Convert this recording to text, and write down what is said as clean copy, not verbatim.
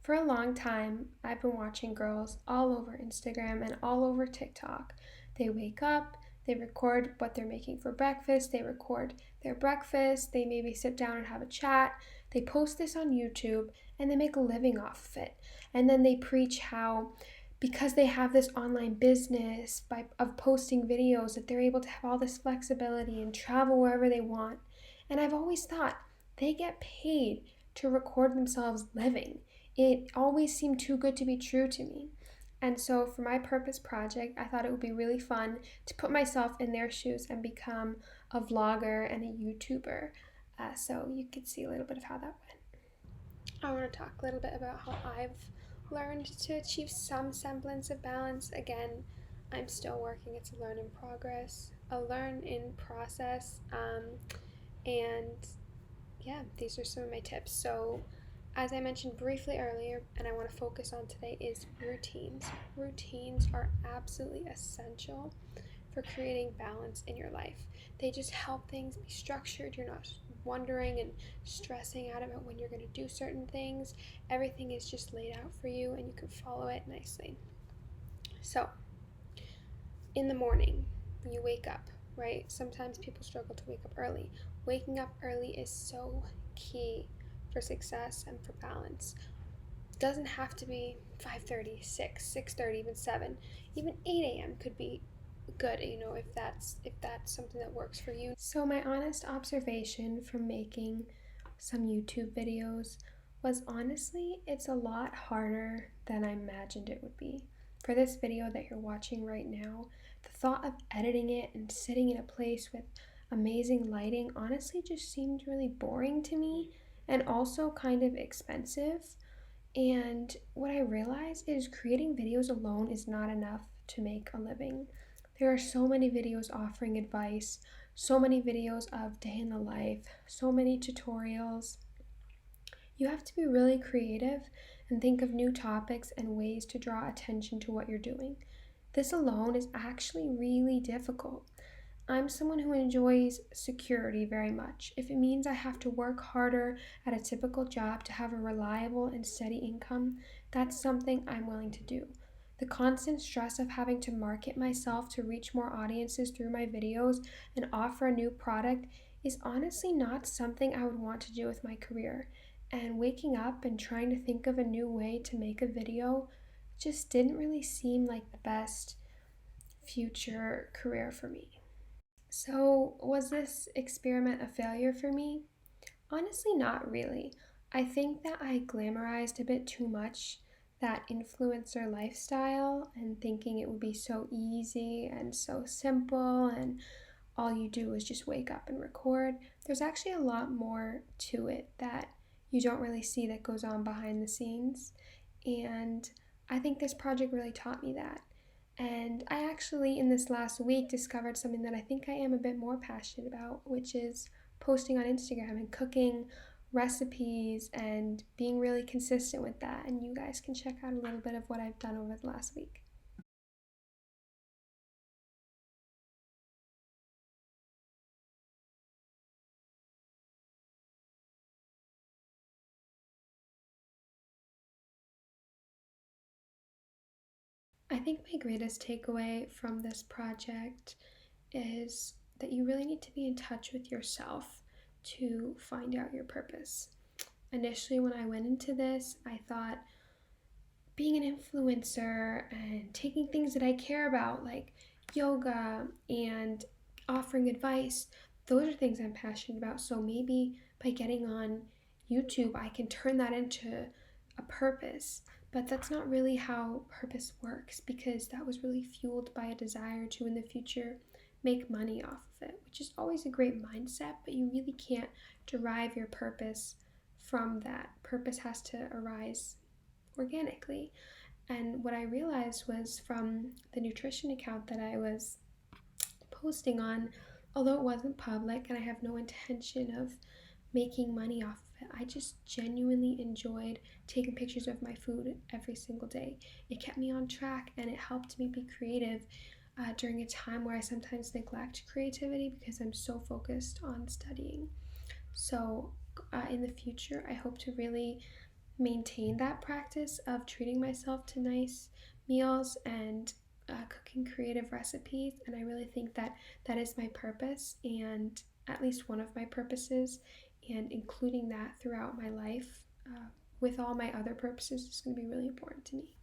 For a long time, I've been watching girls all over Instagram and all over TikTok. They wake up, they record what they're making for breakfast, they record their breakfast, they maybe sit down and have a chat, they post this on YouTube, and they make a living off of it. And then they preach how because they have this online business of posting videos that they're able to have all this flexibility and travel wherever they want. And I've always thought they get paid to record themselves living. It always seemed too good to be true to me. And so for my purpose project, I thought it would be really fun to put myself in their shoes and become a vlogger and a YouTuber. So you could see a little bit of how that went. I want to talk a little bit about how I've learned to achieve some semblance of balance. Again, I'm still working, it's a learn in progress, a learn in process. And yeah, these are some of my tips. So, as I mentioned briefly earlier, and I want to focus on today, is routines. Routines are absolutely essential for creating balance in your life. They just help things be structured. You're not wondering and stressing out about when you're going to do certain things. Everything is just laid out for you and you can follow it nicely. So, in the morning, you wake up, right? Sometimes people struggle to wake up early. Waking up early is so key for success and for balance. It doesn't have to be 5:30, 6, 6:30, even 7. Even 8 a.m. could be good, if that's something that works for you. So my honest observation from making some YouTube videos was honestly it's a lot harder than I imagined it would be. For this video that you're watching right now, the thought of editing it and sitting in a place with amazing lighting honestly just seemed really boring to me and also kind of expensive. And what I realized is creating videos alone is not enough to make a living. There are so many videos offering advice, so many videos of day in the life, so many tutorials. You have to be really creative and think of new topics and ways to draw attention to what you're doing. This alone is actually really difficult. I'm someone who enjoys security very much. If it means I have to work harder at a typical job to have a reliable and steady income, that's something I'm willing to do. The constant stress of having to market myself to reach more audiences through my videos and offer a new product is honestly not something I would want to do with my career. And waking up and trying to think of a new way to make a video just didn't really seem like the best future career for me. So, was this experiment a failure for me? Honestly, not really. I think that I glamorized a bit too much that influencer lifestyle and thinking it would be so easy and so simple and all you do is just wake up and record. There's actually a lot more to it that you don't really see that goes on behind the scenes. And I think this project really taught me that. And I actually, in this last week, discovered something that I think I am a bit more passionate about, which is posting on Instagram and cooking recipes and being really consistent with that. And you guys can check out a little bit of what I've done over the last week. I think my greatest takeaway from this project is that you really need to be in touch with yourself to find out your purpose. Initially, when I went into this, I thought being an influencer and taking things that I care about, like yoga and offering advice, those are things I'm passionate about. So maybe by getting on YouTube, I can turn that into a purpose. But that's not really how purpose works because that was really fueled by a desire to, in the future, make money off of it, which is always a great mindset, but you really can't derive your purpose from that. Purpose has to arise organically. And what I realized was from the nutrition account that I was posting on, although it wasn't public and I have no intention of making money off of it, I just genuinely enjoyed taking pictures of my food every single day. It kept me on track and it helped me be creative during a time where I sometimes neglect creativity because I'm so focused on studying. So, in the future, I hope to really maintain that practice of treating myself to nice meals and cooking creative recipes. And I really think that that is my purpose, and at least one of my purposes, and including that throughout my life with all my other purposes is going to be really important to me.